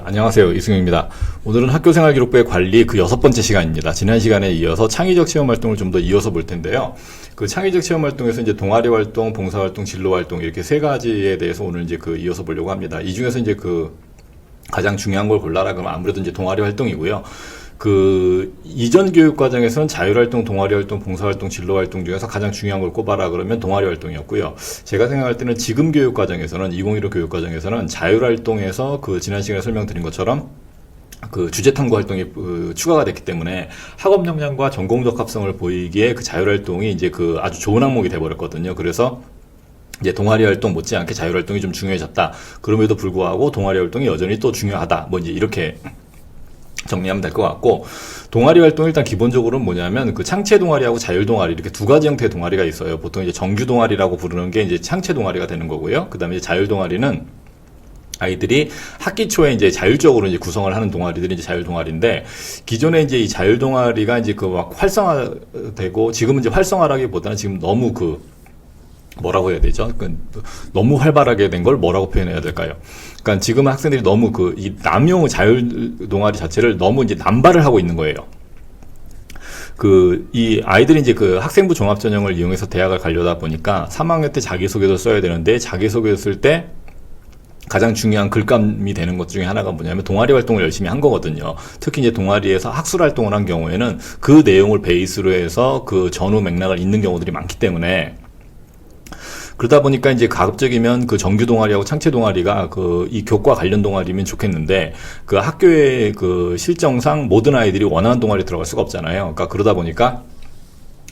안녕하세요. 이승용입니다. 오늘은 학교생활 기록부의 관리 그 6번째 시간입니다. 지난 시간에 이어서 창의적 체험 활동을 좀 더 이어서 볼 텐데요. 그 창의적 체험 활동에서 이제 동아리 활동, 봉사 활동, 진로 활동 이렇게 세 가지에 대해서 오늘 이제 그 이어서 보려고 합니다. 이 중에서 이제 그 가장 중요한 걸 골라라 그러면 아무래도 이제 동아리 활동이고요. 그 이전 교육 과정에서는 자율활동, 동아리활동, 봉사활동, 진로활동 중에서 가장 중요한 걸 꼽아라 그러면 동아리활동이었고요. 제가 생각할 때는 지금 교육 과정에서는 2015 교육 과정에서는 자율활동에서 그 지난 시간에 설명드린 것처럼 그 주제 탐구 활동이 추가가 됐기 때문에 학업 역량과 전공적 합성을 보이기에 그 자율활동이 이제 그 아주 좋은 항목이 돼버렸거든요. 그래서 이제 동아리 활동 못지않게 자율 활동이 좀 중요해졌다. 그럼에도 불구하고 동아리 활동이 여전히 또 중요하다. 뭐 이제 이렇게 정리하면 될 것 같고, 동아리 활동 일단 기본적으로는 뭐냐면 그 창체 동아리하고 자율 동아리 이렇게 두 가지 형태의 동아리가 있어요. 보통 이제 정규 동아리라고 부르는 게 이제 창체 동아리가 되는 거고요. 그다음에 이제 자율 동아리는 아이들이 학기 초에 이제 자율적으로 이제 구성을 하는 동아리들이 이제 자율 동아리인데, 기존에 이제 이 자율 동아리가 이제 그 막 활성화되고, 지금은 이제 활성화라기보다는 지금 너무 그 뭐라고 해야 되죠? 너무 활발하게 된 걸 뭐라고 표현해야 될까요? 그러니까 지금 학생들이 너무 이 남용 자율 동아리 자체를 너무 이제 남발을 하고 있는 거예요. 이 아이들이 이제 그 학생부 종합 전형을 이용해서 대학을 가려다 보니까 3학년 때 자기소개서 써야 되는데, 자기소개서 쓸 때 가장 중요한 글감이 되는 것 중에 하나가 뭐냐면 동아리 활동을 열심히 한 거거든요. 특히 이제 동아리에서 학술 활동을 한 경우에는 그 내용을 베이스로 해서 그 전후 맥락을 잇는 경우들이 많기 때문에, 그러다 보니까 이제 가급적이면 그 정규 동아리하고 창체 동아리가 이 교과 관련 동아리면 좋겠는데, 그 학교의 그 실정상 모든 아이들이 원하는 동아리에 들어갈 수가 없잖아요. 그러니까 그러다 보니까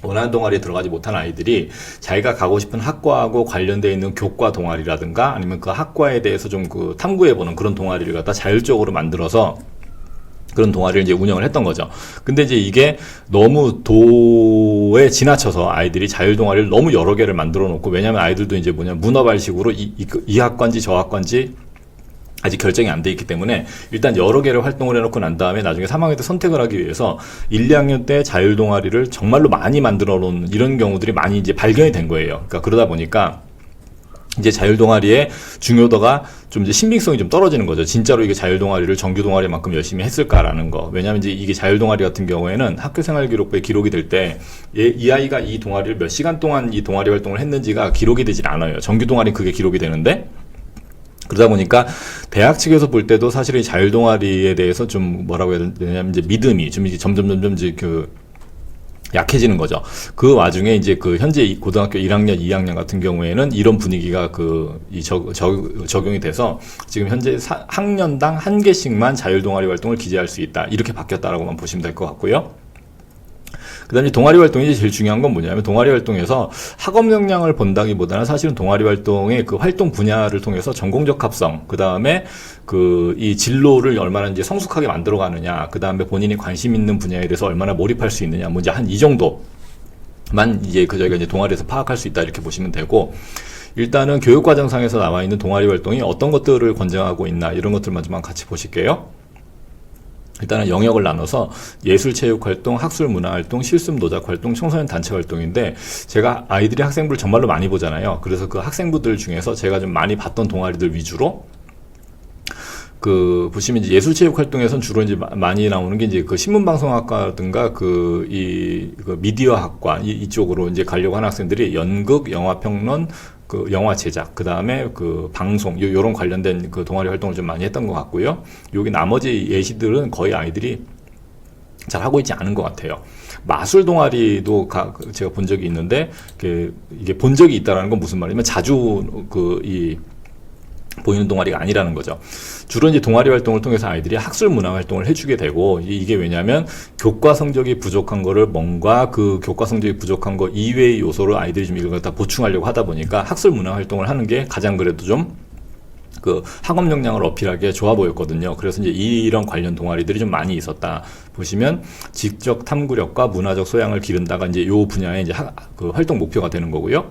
원하는 동아리에 들어가지 못한 아이들이 자기가 가고 싶은 학과하고 관련되어 있는 교과 동아리라든가 아니면 그 학과에 대해서 좀 그 탐구해보는 그런 동아리를 갖다 자율적으로 만들어서 그런 동아리를 이제 운영을 했던 거죠. 근데 이제 이게 너무 도에 지나쳐서 아이들이 자율 동아리를 너무 여러 개를 만들어 놓고, 왜냐면 아이들도 이제 문어발식으로 이 학과인지 저 학과인지 아직 결정이 안 돼 있기 때문에 일단 여러 개를 활동을 해놓고 난 다음에 나중에 3학년 때 선택을 하기 위해서 1, 2학년 때 자율 동아리를 정말로 많이 만들어 놓은 이런 경우들이 많이 이제 발견이 된 거예요. 그러니까 그러다 보니까 이제 자율 동아리의 중요도가 좀 이제 신빙성이 좀 떨어지는 거죠. 진짜로 이게 자율 동아리를 정규 동아리만큼 열심히 했을까라는 거. 왜냐하면 이제 이게 자율 동아리 같은 경우에는 학교 생활 기록부에 기록이 될 때 이 아이가 이 동아리를 몇 시간 동안 이 동아리 활동을 했는지가 기록이 되질 않아요. 정규 동아리 그게 기록이 되는데, 그러다 보니까 대학 측에서 볼 때도 사실 이 자율 동아리에 대해서 좀 뭐라고 해야 되냐면 이제 믿음이 좀 이제 점점 이제 약해지는 거죠. 그 와중에 이제 현재 고등학교 1학년, 2학년 같은 경우에는 이런 분위기가 적용이 돼서 지금 현재 학년당 한 개씩만 자율 동아리 활동을 기재할 수 있다. 이렇게 바뀌었다라고만 보시면 될 것 같고요. 그 다음에 동아리 활동이 제일 중요한 건 뭐냐면, 동아리 활동에서 학업 역량을 본다기보다는 사실은 동아리 활동의 그 활동 분야를 통해서 전공적 합성, 그 다음에 이 진로를 얼마나 이제 성숙하게 만들어 가느냐, 그 다음에 본인이 관심 있는 분야에 대해서 얼마나 몰입할 수 있느냐, 뭐 이제 한 이 정도만 이제 저희가 이제 동아리에서 파악할 수 있다 이렇게 보시면 되고, 일단은 교육과정상에서 나와 있는 동아리 활동이 어떤 것들을 권장하고 있나 이런 것들만 좀 같이 보실게요. 일단은 영역을 나눠서 예술체육활동, 학술문화활동, 실습노작활동, 청소년 단체활동인데, 제가 아이들이 학생부를 정말로 많이 보잖아요. 그래서 그 학생부들 중에서 제가 좀 많이 봤던 동아리들 위주로 보시면 이제 예술체육활동에선 주로 이제 많이 나오는 게 이제 신문방송학과라든가 미디어학과 이쪽으로 이제 가려고 하는 학생들이 연극, 영화평론, 영화 제작, 그 다음에 방송, 요런 관련된 동아리 활동을 좀 많이 했던 것 같고요. 여기 나머지 예시들은 거의 아이들이 잘 하고 있지 않은 것 같아요. 마술 동아리도 제가 본 적이 있는데, 이게 본 적이 있다라는 건 무슨 말이냐면 자주 보이는 동아리가 아니라는 거죠. 주로 이제 동아리 활동을 통해서 아이들이 학술 문화 활동을 해주게 되고, 이게 왜냐면 교과 성적이 부족한 거를 뭔가 교과 성적이 부족한 거 이외의 요소를 아이들이 좀 이걸 갖다 보충하려고 하다 보니까 학술 문화 활동을 하는 게 가장 그래도 좀 학업 역량을 어필하기에 좋아 보였거든요. 그래서 이제 이런 관련 동아리들이 좀 많이 있었다. 보시면 지적 탐구력과 문화적 소양을 기른다가 이제 요 분야의 이제 활동 목표가 되는 거고요.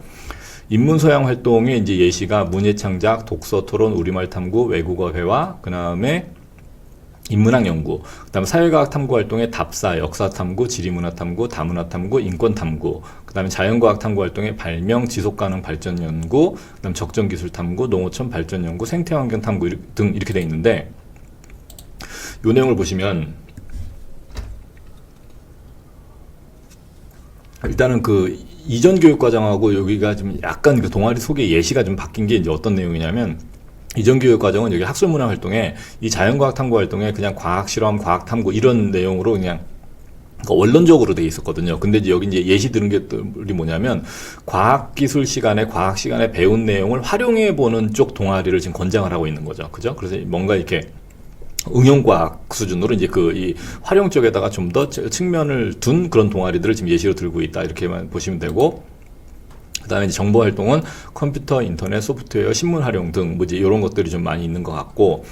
인문소양 활동의 이제 예시가 문예창작, 독서토론, 우리말 탐구, 외국어 회화, 그 다음에 인문학 연구, 그 다음에 사회과학 탐구 활동의 답사, 역사 탐구, 지리문화 탐구, 다문화 탐구, 인권 탐구, 그 다음에 자연과학 탐구 활동의 발명, 지속가능 발전 연구, 그 다음 적정기술 탐구, 농어촌 발전 연구, 생태환경 탐구 등 이렇게 돼 있는데, 요 내용을 보시면 일단은 그 이전 교육과정하고 여기가 좀 약간 그 동아리 소개 예시가 좀 바뀐 게 이제 어떤 내용이냐면, 이전 교육과정은 여기 학술문화 활동에 이 자연과학 탐구 활동에 그냥 과학 실험, 과학 탐구 이런 내용으로 그냥 원론적으로 돼 있었거든요. 근데 이제 여기 이제 예시 들은 게들이 뭐냐면, 과학기술 시간에, 과학 시간에 배운 내용을 활용해 보는 쪽 동아리를 지금 권장을 하고 있는 거죠. 그죠? 그래서 뭔가 이렇게 응용과학 수준으로 이제 그 이 활용 쪽에다가 좀 더 측면을 둔 그런 동아리들을 지금 예시로 들고 있다, 이렇게만 보시면 되고, 그 다음에 이제 정보 활동은 컴퓨터, 인터넷, 소프트웨어, 신문 활용 등 뭐 이제 이런 것들이 좀 많이 있는 것 같고,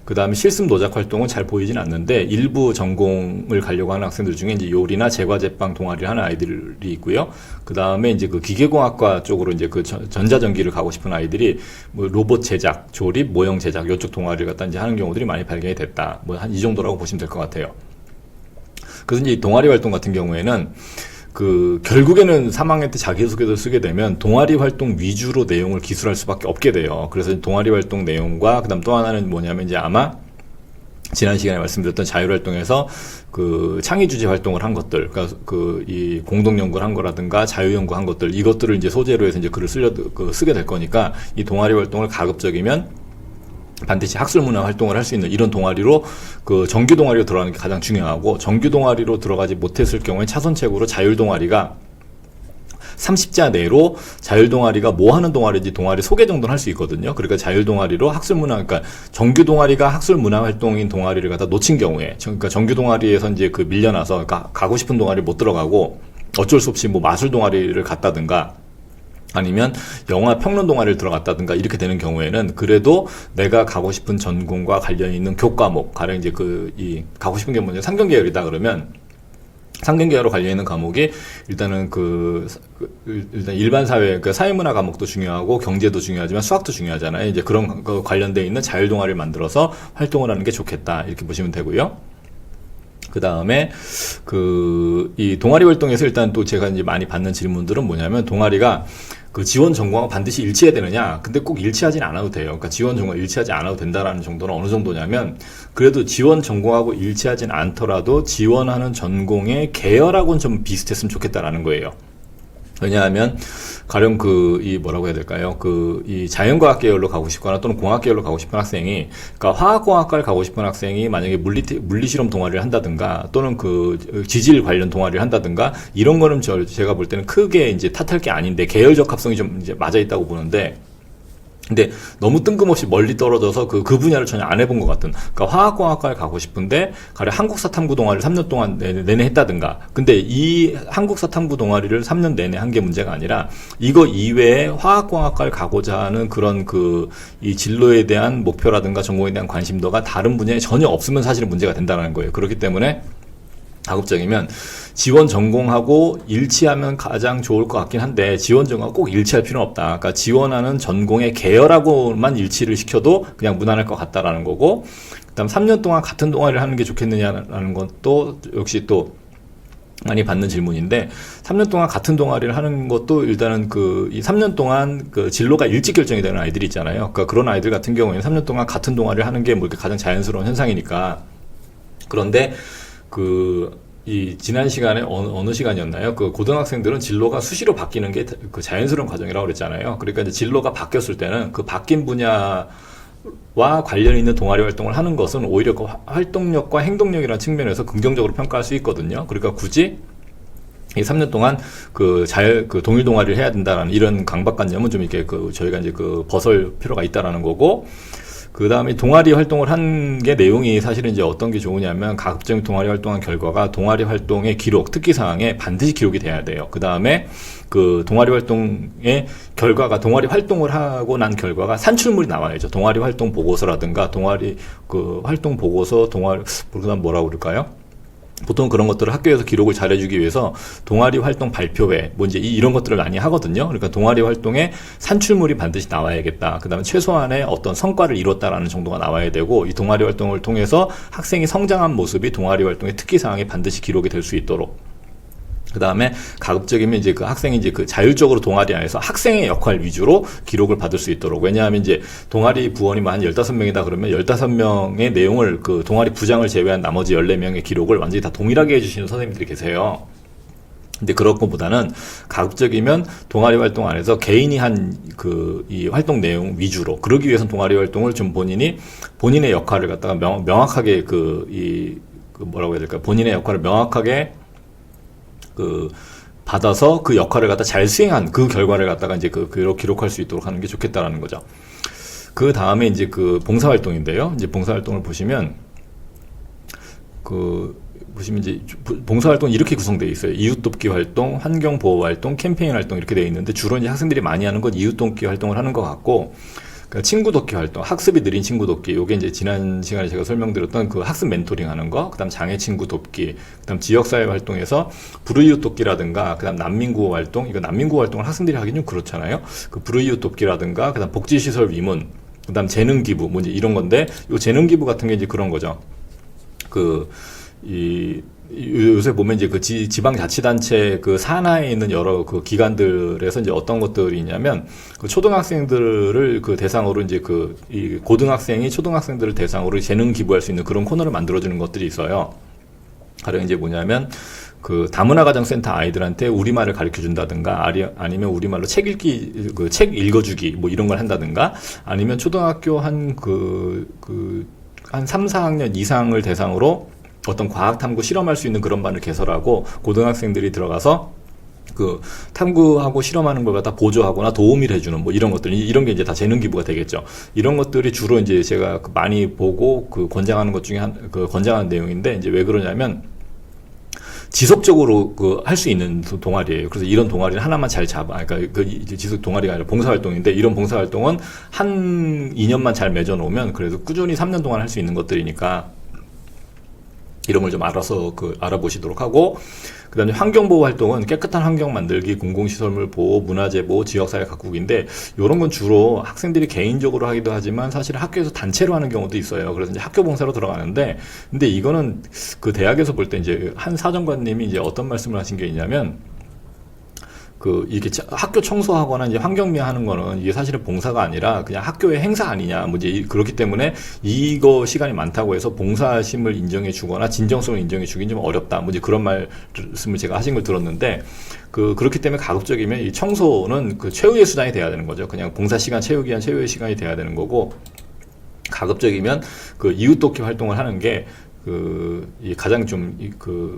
그 다음에 실습 노작 활동은 잘 보이진 않는데, 일부 전공을 가려고 하는 학생들 중에 이제 요리나 제과 제빵 동아리를 하는 아이들이 있고요. 그 다음에 이제 그 기계공학과 쪽으로 이제 그 전자전기를 가고 싶은 아이들이 뭐 로봇 제작, 조립, 모형 제작 이쪽 동아리를 갖다 이제 하는 경우들이 많이 발견이 됐다. 뭐 한 이 정도라고 보시면 될 것 같아요. 그래서 이제 동아리 활동 같은 경우에는 그 결국에는 3학년 때 자기소개서를 쓰게 되면 동아리 활동 위주로 내용을 기술할 수밖에 없게 돼요. 그래서 동아리 활동 내용과 그다음 또 하나는 뭐냐면 이제 아마 지난 시간에 말씀드렸던 자율활동에서 그 창의 주제 활동을 한 것들, 그러니까 그 이 공동 연구를 한 거라든가 자유 연구한 것들, 이것들을 이제 소재로 해서 이제 글을 쓰게 될 거니까, 이 동아리 활동을 가급적이면 반드시 학술문화 활동을 할 수 있는 이런 동아리로, 그 정규 동아리로 들어가는 게 가장 중요하고, 정규 동아리로 들어가지 못했을 경우에 차선책으로 자율 동아리가 30자 내로 자율 동아리가 뭐 하는 동아리인지 동아리 소개 정도는 할 수 있거든요. 그러니까 자율 동아리로 학술문화, 그러니까 정규 동아리가 학술문화 활동인 동아리를 갖다 놓친 경우에, 그러니까 정규 동아리에서 이제 그 밀려나서, 그러니까 가고 싶은 동아리 못 들어가고 어쩔 수 없이 뭐 마술 동아리를 갔다든가 아니면 영화 평론 동아리를 들어갔다든가 이렇게 되는 경우에는, 그래도 내가 가고 싶은 전공과 관련이 있는 교과목, 가령 이제 이 가고 싶은 게 뭐냐, 상경계열이다 그러면 상경계열로 관련 있는 과목이 일단은 일단 일반 사회, 그 사회문화 과목도 중요하고 경제도 중요하지만 수학도 중요하잖아요. 이제 그런 거 관련돼 있는 자율 동아리를 만들어서 활동을 하는 게 좋겠다, 이렇게 보시면 되고요. 그 다음에 이 동아리 활동에서 일단 또 제가 이제 많이 받는 질문들은 뭐냐면, 동아리가 그 지원 전공하고 반드시 일치해야 되느냐? 근데 꼭 일치하진 않아도 돼요. 그러니까 지원 전공 일치하지 않아도 된다라는 정도는 어느 정도냐면, 그래도 지원 전공하고 일치하진 않더라도 지원하는 전공의 계열하고는 좀 비슷했으면 좋겠다라는 거예요. 왜냐하면 가령 뭐라고 해야 될까요? 이 자연과학 계열로 가고 싶거나 또는 공학 계열로 가고 싶은 학생이, 그러니까 화학공학과를 가고 싶은 학생이 만약에 물리실험 동아리를 한다든가 또는 지질 관련 동아리를 한다든가 이런 거는 제가 볼 때는 크게 이제 탓할 게 아닌데, 계열적 합성이 좀 이제 맞아 있다고 보는데, 근데 너무 뜬금없이 멀리 떨어져서 그 분야를 전혀 안 해본 것 같은, 그러니까 화학공학과를 가고 싶은데 가령 한국사 탐구 동아리를 3년 동안 내내 했다든가, 근데 이 한국사 탐구 동아리를 3년 내내 한 게 문제가 아니라, 이거 이외에 화학공학과를 가고자 하는 그런 이 진로에 대한 목표라든가 전공에 대한 관심도가 다른 분야에 전혀 없으면 사실은 문제가 된다는 거예요. 그렇기 때문에 가급적이면 지원 전공하고 일치하면 가장 좋을 것 같긴 한데, 지원 전공하고 꼭 일치할 필요는 없다. 그러니까 지원하는 전공의 계열하고만 일치를 시켜도 그냥 무난할 것 같다라는 거고, 그다음 3년 동안 같은 동아리를 하는 게 좋겠느냐라는 것도 역시 또 많이 받는 질문인데, 3년 동안 같은 동아리를 하는 것도 일단은 이 3년 동안 진로가 일찍 결정이 되는 아이들이 있잖아요. 그러니까 그런 아이들 같은 경우에는 3년 동안 같은 동아리를 하는 게 뭐 이렇게 가장 자연스러운 현상이니까. 그런데 이 지난 시간에 어느 시간이었나요? 고등학생들은 진로가 수시로 바뀌는 게 자연스러운 과정이라고 그랬잖아요. 그러니까 이제 진로가 바뀌었을 때는 그 바뀐 분야와 관련 있는 동아리 활동을 하는 것은 오히려 그 활동력과 행동력이라는 측면에서 긍정적으로 평가할 수 있거든요. 그러니까 굳이 이 3년 동안 동일 동아리를 해야 된다라는 이런 강박관념은 좀 이렇게 저희가 이제 벗을 필요가 있다라는 거고, 그 다음에 동아리 활동을 한 게 내용이 사실은 이제 어떤 게 좋으냐면, 가급적 동아리 활동한 결과가 동아리 활동의 기록, 특기사항에 반드시 기록이 돼야 돼요. 그 다음에 동아리 활동의 결과가, 동아리 활동을 하고 난 결과가 산출물이 나와야죠. 동아리 활동 보고서라든가, 동아리 활동 보고서, 그다음 뭐라고 그럴까요? 보통 그런 것들을 학교에서 기록을 잘 해주기 위해서 동아리 활동 발표회, 이제 이런 것들을 많이 하거든요. 그러니까 동아리 활동에 산출물이 반드시 나와야겠다. 그 다음에 최소한의 어떤 성과를 이뤘다라는 정도가 나와야 되고, 이 동아리 활동을 통해서 학생이 성장한 모습이 동아리 활동의 특기사항에 반드시 기록이 될 수 있도록 그 다음에 가급적이면 이제 그 학생이 이제 그 자율적으로 동아리 안에서 학생의 역할 위주로 기록을 받을 수 있도록. 왜냐하면 이제 동아리 부원이 한 15명이다 그러면 15명의 내용을 그 동아리 부장을 제외한 나머지 14명의 기록을 완전히 다 동일하게 해주시는 선생님들이 계세요. 근데 그런 것보다는 가급적이면 동아리 활동 안에서 개인이 한 그 이 활동 내용 위주로, 그러기 위해서는 동아리 활동을 좀 본인의 역할을 갖다가 명확하게 뭐라고 해야 될까, 본인의 역할을 명확하게 받아서 그 역할을 갖다 잘 수행한 그 결과를 갖다가 이제 기록할 수 있도록 하는 게 좋겠다라는 거죠. 그 다음에 이제 그 봉사활동인데요. 이제 봉사활동을 보시면 이제 봉사활동 이렇게 구성되어 있어요. 이웃돕기 활동, 환경보호 활동, 캠페인 활동 이렇게 되어 있는데 주로 이제 학생들이 많이 하는 건 이웃돕기 활동을 하는 것 같고, 그러니까 친구 돕기 활동, 학습이 느린 친구 돕기, 요게 이제 지난 시간에 제가 설명드렸던 그 학습 멘토링 하는 거, 그다음 장애 친구 돕기, 그다음 지역사회 활동에서 불우이웃 돕기라든가, 그다음 난민구호 활동, 이거 난민구호 활동을 학생들이 하긴 좀 그렇잖아요. 그 불우이웃 돕기라든가, 그다음 복지시설 위문, 그다음 재능 기부, 뭐 이제 이런 건데, 요 재능 기부 같은 게 이제 그런 거죠. 요새 보면 이제 그 지방자치단체 그 산하에 있는 여러 그 기관들에서 이제 어떤 것들이 있냐면, 그 초등학생들을 그 대상으로 이제 이 고등학생이 초등학생들을 대상으로 재능 기부할 수 있는 그런 코너를 만들어주는 것들이 있어요. 가령 이제 뭐냐면, 그 다문화가정센터 아이들한테 우리말을 가르쳐 준다든가, 아니면 우리말로 책 읽어주기, 뭐 이런 걸 한다든가, 아니면 초등학교 한 3, 4학년 이상을 대상으로 어떤 과학 탐구 실험할 수 있는 그런 반을 개설하고, 고등학생들이 들어가서 그 탐구하고 실험하는 걸 갖다 보조하거나 도움을 해주는 뭐 이런 것들, 이런 게 이제 다 재능 기부가 되겠죠. 이런 것들이 주로 이제 제가 많이 보고 권장하는 것 중에 권장하는 내용인데, 이제 왜 그러냐면 지속적으로 할 수 있는 동아리예요. 그래서 이런 동아리는 하나만 잘 그러니까 지속 동아리가 아니라 봉사활동인데, 이런 봉사활동은 한 2년만 잘 맺어놓으면 그래도 꾸준히 3년 동안 할 수 있는 것들이니까, 이런 걸 좀 알아보시도록 하고, 그 다음에 환경보호 활동은 깨끗한 환경 만들기, 공공시설물 보호, 문화재 보호, 지역사회 가꾸기인데, 이런 건 주로 학생들이 개인적으로 하기도 하지만 사실 학교에서 단체로 하는 경우도 있어요. 그래서 이제 학교 봉사로 들어가는데, 근데 이거는 그 대학에서 볼 때 이제 한 사정관님이 이제 어떤 말씀을 하신 게 있냐면, 이게 학교 청소하거나 이제 환경미화 하는 거는 이게 사실은 봉사가 아니라 그냥 학교의 행사 아니냐. 뭐 이제 그렇기 때문에 이거 시간이 많다고 해서 봉사심을 인정해 주거나 진정성을 인정해 주긴 좀 어렵다. 뭐 이제 그런 말씀을 제가 하신 걸 들었는데, 그렇기 때문에 가급적이면 이 청소는 최후의 수단이 돼야 되는 거죠. 그냥 봉사 시간 채우기 위한 최후의 시간이 돼야 되는 거고, 가급적이면 이웃돕기 활동을 하는 게 가장 좀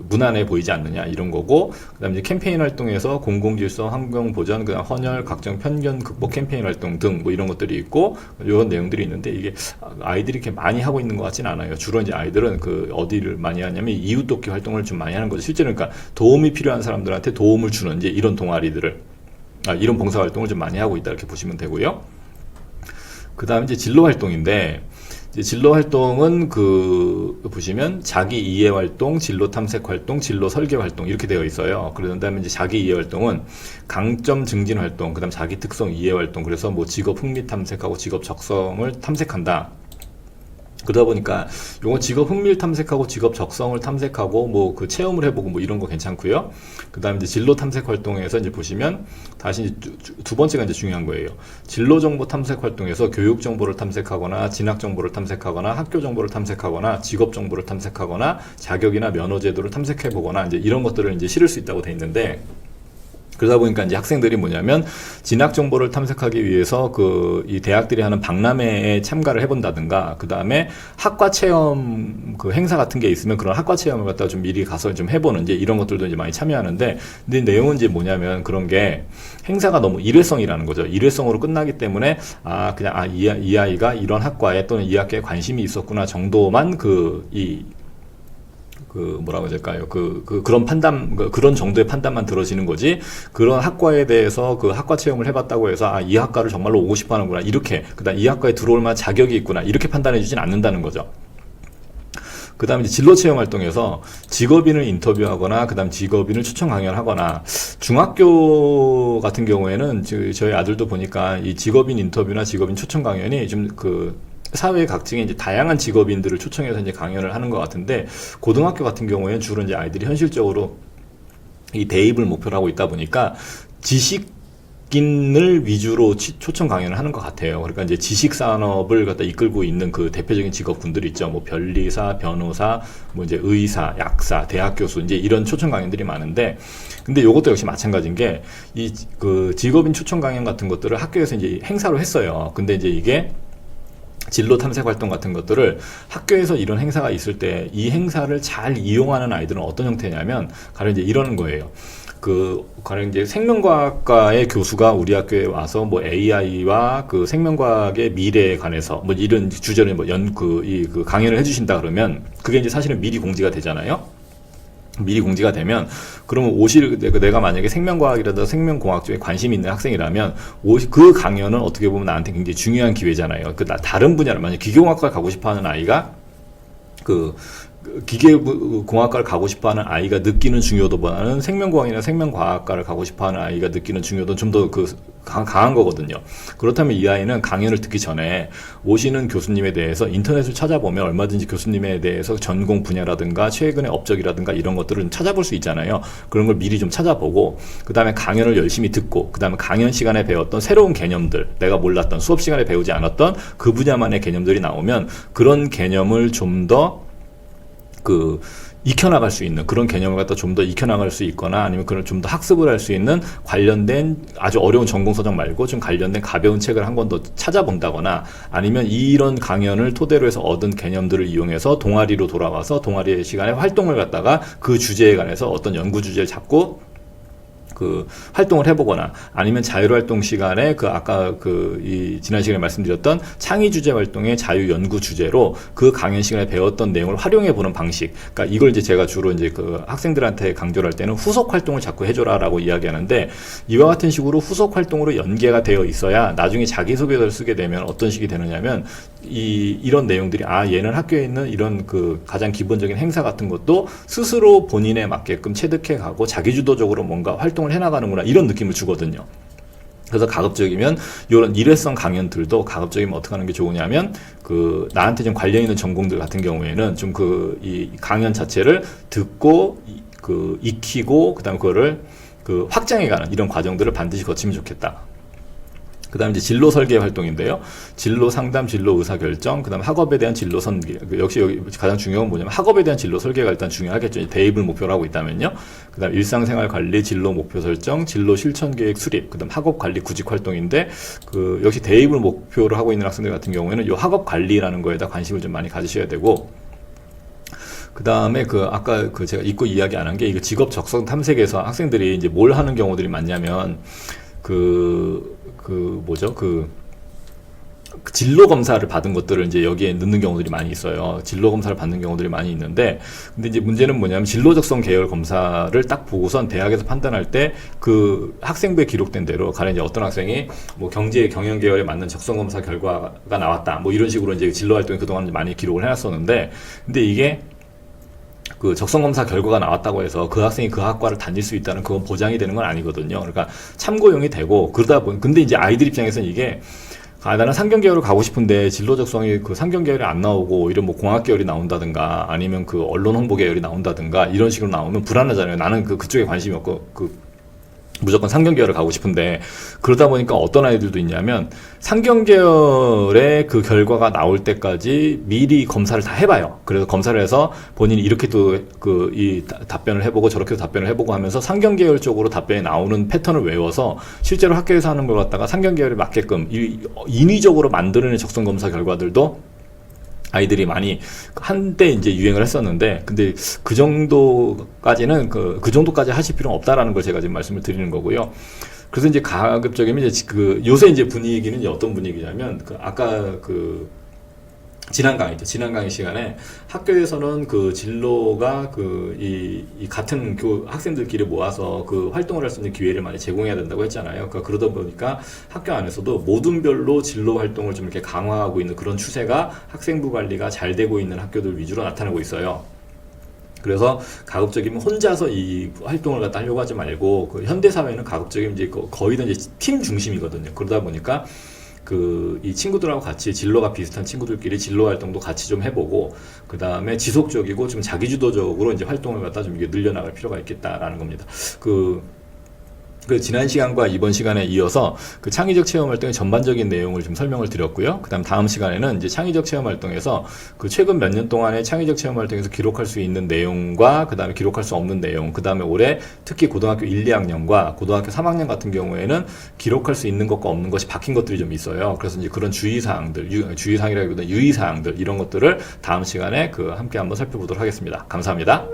무난해 보이지 않느냐, 이런 거고, 그 다음에 이제 캠페인 활동에서 공공질서, 환경보전, 그다음 헌혈, 각종 편견 극복 캠페인 활동 등 뭐 이런 것들이 있고, 이런 내용들이 있는데, 이게 아이들이 이렇게 많이 하고 있는 것 같지는 않아요. 주로 이제 아이들은 어디를 많이 하냐면 이웃돕기 활동을 좀 많이 하는 거죠. 실제로 그러니까 도움이 필요한 사람들한테 도움을 주는 이제 이런 동아리들을, 이런 봉사활동을 좀 많이 하고 있다, 이렇게 보시면 되고요. 그 다음에 이제 진로 활동인데, 진로 활동은 보시면 자기 이해 활동, 진로 탐색 활동, 진로 설계 활동 이렇게 되어 있어요. 그런 다음에 이제 자기 이해 활동은 강점 증진 활동, 그다음 자기 특성 이해 활동, 그래서 뭐 직업 흥미 탐색하고 직업 적성을 탐색한다. 그러다 보니까 요거 직업 흥미를 탐색하고 직업 적성을 탐색하고 뭐 체험을 해보고 뭐 이런 거 괜찮고요. 그 다음에 이제 진로 탐색 활동에서 이제 보시면 다시 두 번째가 이제 중요한 거예요. 진로 정보 탐색 활동에서 교육 정보를 탐색하거나 진학 정보를 탐색하거나 학교 정보를 탐색하거나 직업 정보를 탐색하거나 자격이나 면허 제도를 탐색해 보거나 이제 이런 것들을 이제 실을 수 있다고 돼 있는데, 그러다 보니까 이제 학생들이 뭐냐면 진학 정보를 탐색하기 위해서 이 대학들이 하는 박람회에 참가를 해본다든가, 그 다음에 학과 체험 행사 같은 게 있으면 그런 학과 체험을 갖다가 좀 미리 가서 좀 해보는 이제 이런 것들도 이제 많이 참여하는데, 근데 내용은 이제 뭐냐면 그런 게 행사가 너무 일회성이라는 거죠. 일회성으로 끝나기 때문에 그냥 이 아이가 이런 학과에 또는 이 학교에 관심이 있었구나 정도만 뭐라고 해야 될까요? 그런 판단, 그런 정도의 판단만 들어지는 거지, 그런 학과에 대해서 학과 체험을 해봤다고 해서, 이 학과를 정말로 오고 싶어 하는구나, 이렇게, 그 다음 이 학과에 들어올 만한 자격이 있구나, 이렇게 판단해 주진 않는다는 거죠. 그 다음에 이제 진로 체험 활동에서 직업인을 인터뷰하거나, 그 다음 직업인을 추천 강연하거나, 중학교 같은 경우에는 저희 아들도 보니까 이 직업인 인터뷰나 직업인 추천 강연이 좀 사회 각층의 이제 다양한 직업인들을 초청해서 이제 강연을 하는 것 같은데, 고등학교 같은 경우에는 주로 이제 아이들이 현실적으로 이 대입을 목표로 하고 있다 보니까 지식인을 위주로 초청 강연을 하는 것 같아요. 그러니까 이제 지식 산업을 갖다 이끌고 있는 그 대표적인 직업군들 있죠. 뭐 변리사, 변호사, 뭐 이제 의사, 약사, 대학 교수 이제 이런 초청 강연들이 많은데, 근데 요것도 역시 마찬가지인 게 이 그 직업인 초청 강연 같은 것들을 학교에서 이제 행사로 했어요. 근데 이제 이게 진로 탐색 활동 같은 것들을 학교에서 이런 행사가 있을 때 이 행사를 잘 이용하는 아이들은 어떤 형태냐면 가령 이제 이러는 거예요. 가령 이제 생명과학과의 교수가 우리 학교에 와서 뭐 AI와 그 생명과학의 미래에 관해서 뭐 이런 주제로 뭐 강연을 해주신다 그러면 그게 이제 사실은 미리 공지가 되잖아요. 미리 공지가 되면 그러면 내가 만약에 생명과학이라든가 생명공학 쪽에 관심이 있는 학생이라면 그 강연은 어떻게 보면 나한테 굉장히 중요한 기회잖아요. 다른 분야를 만약 기계공학과를 가고 싶어하는 아이가 기계공학과를 가고 싶어하는 아이가 느끼는 중요도보다는 생명공학이나 생명과학과를 가고 싶어하는 아이가 느끼는 중요도는 좀 더 강한 거거든요. 그렇다면 이 아이는 강연을 듣기 전에 오시는 교수님에 대해서 인터넷을 찾아보면 얼마든지 교수님에 대해서 전공 분야라든가 최근의 업적이라든가 이런 것들을 찾아볼 수 있잖아요. 그런 걸 미리 좀 찾아보고 그 다음에 강연을 열심히 듣고 그 다음에 강연 시간에 배웠던 새로운 개념들, 내가 몰랐던 수업 시간에 배우지 않았던 그 분야만의 개념들이 나오면 그런 개념을 좀 더 익혀나갈 수 있는 그런 개념을 갖다 좀 더 익혀나갈 수 있거나 아니면 그걸 좀 더 학습을 할 수 있는 관련된 아주 어려운 전공 서적 말고 좀 관련된 가벼운 책을 한 권 더 찾아본다거나 아니면 이런 강연을 토대로 해서 얻은 개념들을 이용해서 동아리로 돌아와서 동아리의 시간에 활동을 갖다가 그 주제에 관해서 어떤 연구 주제를 잡고 활동을 해보거나 아니면 자율활동 시간에 아까 지난 시간에 말씀드렸던 창의 주제 활동의 자유 연구 주제로 그 강연 시간에 배웠던 내용을 활용해보는 방식. 그러니까 이걸 이제 제가 주로 이제 학생들한테 강조를 할 때는 후속 활동을 자꾸 해줘라라고 이야기하는데 이와 같은 식으로 후속 활동으로 연계가 되어 있어야 나중에 자기소개서를 쓰게 되면 어떤 식이 되느냐면 이런 내용들이 얘는 학교에 있는 이런 가장 기본적인 행사 같은 것도 스스로 본인에 맞게끔 체득해 가고 자기주도적으로 뭔가 활동을 해나가는구나 이런 느낌을 주거든요. 그래서 가급적이면 이런 일회성 강연들도 가급적이면 어떻게 하는 게 좋으냐면 나한테 좀 관련 있는 전공들 같은 경우에는 좀 이 강연 자체를 듣고 익히고 그다음에 그거를 확장해가는 이런 과정들을 반드시 거치면 좋겠다. 그 다음에 이제 진로 설계 활동인데요. 진로 상담, 진로 의사 결정, 그 다음에 학업에 대한 진로 선계. 역시 여기 가장 중요한 건 뭐냐면 학업에 대한 진로 설계가 일단 중요하겠죠. 대입을 목표로 하고 있다면요. 그 다음 일상생활 관리, 진로 목표 설정, 진로 실천 계획 수립, 그 다음 학업 관리 구직 활동인데, 역시 대입을 목표로 하고 있는 학생들 같은 경우에는 이 학업 관리라는 거에다 관심을 좀 많이 가지셔야 되고, 그 다음에 아까 제가 잊고 이야기 안 한 게 이거 직업 적성 탐색에서 학생들이 이제 뭘 하는 경우들이 많냐면, 진로 검사를 받은 것들을 이제 여기에 넣는 경우들이 많이 있어요. 진로 검사를 받는 경우들이 많이 있는데, 근데 이제 문제는 뭐냐면 진로 적성 계열 검사를 딱 보고선 대학에서 판단할 때 학생부에 기록된 대로 가령 이제 어떤 학생이 뭐 경제 경영 계열에 맞는 적성 검사 결과가 나왔다. 뭐 이런 식으로 이제 진로 활동이 그동안 많이 기록을 해놨었는데, 근데 이게 적성검사 결과가 나왔다고 해서 그 학생이 그 학과를 다닐 수 있다는 그건 보장이 되는 건 아니거든요. 그러니까 참고용이 되고 근데 이제 아이들 입장에서는 이게 나는 상경 계열을 가고 싶은데 진로 적성이 상경 계열이 안 나오고 오히려 뭐 공학 계열이 나온다든가 아니면 언론 홍보 계열이 나온다든가 이런 식으로 나오면 불안하잖아요. 나는 그쪽에 관심이 없고 무조건 상경 계열을 가고 싶은데 그러다 보니까 어떤 아이들도 있냐면 상경 계열의 결과가 나올 때까지 미리 검사를 다 해봐요. 그래서 검사를 해서 본인이 이렇게도 이 답변을 해보고 저렇게도 답변을 해보고 하면서 상경 계열 쪽으로 답변이 나오는 패턴을 외워서 실제로 학교에서 하는 걸 갖다가 상경 계열에 맞게끔 인위적으로 만들어낸 적성 검사 결과들도 아이들이 많이 한때 이제 유행을 했었는데, 근데 그 정도까지는 그 정도까지 하실 필요는 없다라는 걸 제가 지금 말씀을 드리는 거고요. 그래서 이제 가급적이면 이제 요새 이제 분위기는 이제 어떤 분위기냐면 아까 지난 강의 시간에 학교에서는 진로가 이 같은 학생들끼리 모아서 활동을 할 수 있는 기회를 많이 제공해야 된다고 했잖아요. 그러다 보니까 학교 안에서도 모든별로 진로 활동을 좀 이렇게 강화하고 있는 그런 추세가 학생부 관리가 잘 되고 있는 학교들 위주로 나타나고 있어요. 그래서 가급적이면 혼자서 이 활동을 갖다 하려고 하지 말고 현대 사회는 가급적이면 이제 거의 다 이제 팀 중심이거든요. 그러다 보니까 이 친구들하고 같이 진로가 비슷한 친구들끼리 진로 활동도 같이 좀 해보고, 그 다음에 지속적이고 좀 자기주도적으로 이제 활동을 갖다 좀 이게 늘려나갈 필요가 있겠다라는 겁니다. 그 지난 시간과 이번 시간에 이어서 그 창의적 체험 활동의 전반적인 내용을 좀 설명을 드렸고요. 다음 시간에는 이제 창의적 체험 활동에서 그 최근 몇 년 동안의 창의적 체험 활동에서 기록할 수 있는 내용과 그 다음에 기록할 수 없는 내용, 그 다음에 올해 특히 고등학교 1, 2학년과 고등학교 3학년 같은 경우에는 기록할 수 있는 것과 없는 것이 바뀐 것들이 좀 있어요. 그래서 이제 그런 주의사항들, 주의사항이라기보다는 유의사항들, 이런 것들을 다음 시간에 함께 한번 살펴보도록 하겠습니다. 감사합니다.